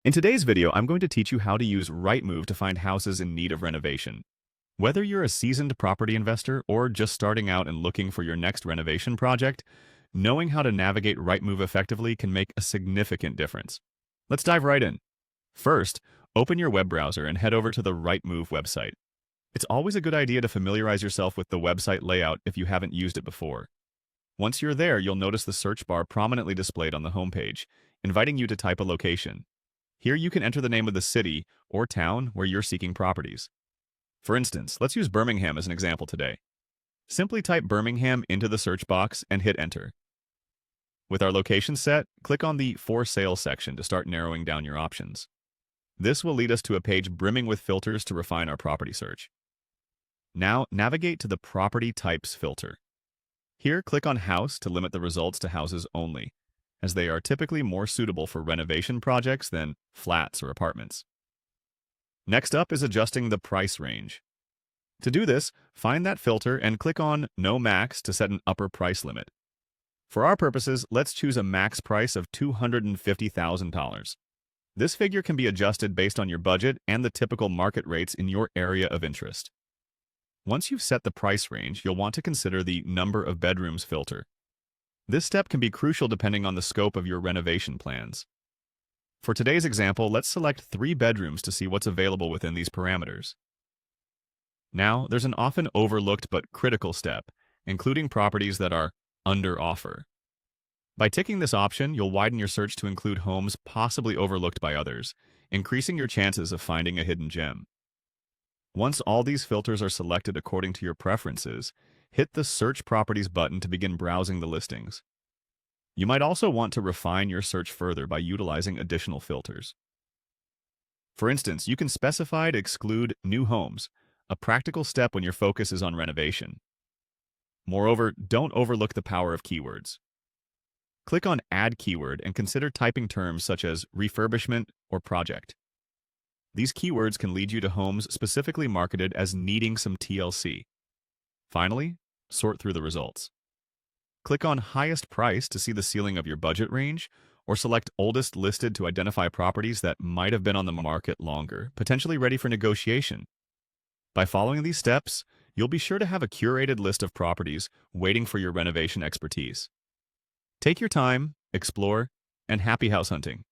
In today's video, I'm going to teach you how to use Rightmove to find houses in need of renovation. Whether you're a seasoned property investor or just starting out and looking for your next renovation project, knowing how to navigate Rightmove effectively can make a significant difference. Let's dive right in. First, open your web browser and head over to the Rightmove website. It's always a good idea to familiarize yourself with the website layout if you haven't used it before. Once you're there, you'll notice the search bar prominently displayed on the homepage, inviting you to type a location. Here you can enter the name of the city or town where you're seeking properties. For instance, let's use Birmingham as an example today. Simply type Birmingham into the search box and hit enter. With our location set, click on the For Sale section to start narrowing down your options. This will lead us to a page brimming with filters to refine our property search. Now, navigate to the Property Types filter. Here, click on House to limit the results to houses only, as they are typically more suitable for renovation projects than flats or apartments. Next up is adjusting the price range. To do this, find that filter and click on No Max to set an upper price limit. For our purposes, let's choose a max price of $250,000. This figure can be adjusted based on your budget and the typical market rates in your area of interest. Once you've set the price range, you'll want to consider the Number of Bedrooms filter. This step can be crucial depending on the scope of your renovation plans. For today's example, let's select 3 bedrooms to see what's available within these parameters. Now, there's an often overlooked but critical step, including properties that are under offer. By ticking this option, you'll widen your search to include homes possibly overlooked by others, increasing your chances of finding a hidden gem. Once all these filters are selected according to your preferences, hit the Search Properties button to begin browsing the listings. You might also want to refine your search further by utilizing additional filters. For instance, you can specify to exclude new homes, a practical step when your focus is on renovation. Moreover, don't overlook the power of keywords. Click on Add Keyword and consider typing terms such as refurbishment or project. These keywords can lead you to homes specifically marketed as needing some TLC. Finally, sort through the results. Click on Highest Price to see the ceiling of your budget range, or select Oldest Listed to identify properties that might have been on the market longer, potentially ready for negotiation. By following these steps, you'll be sure to have a curated list of properties waiting for your renovation expertise. Take your time, explore, and happy house hunting.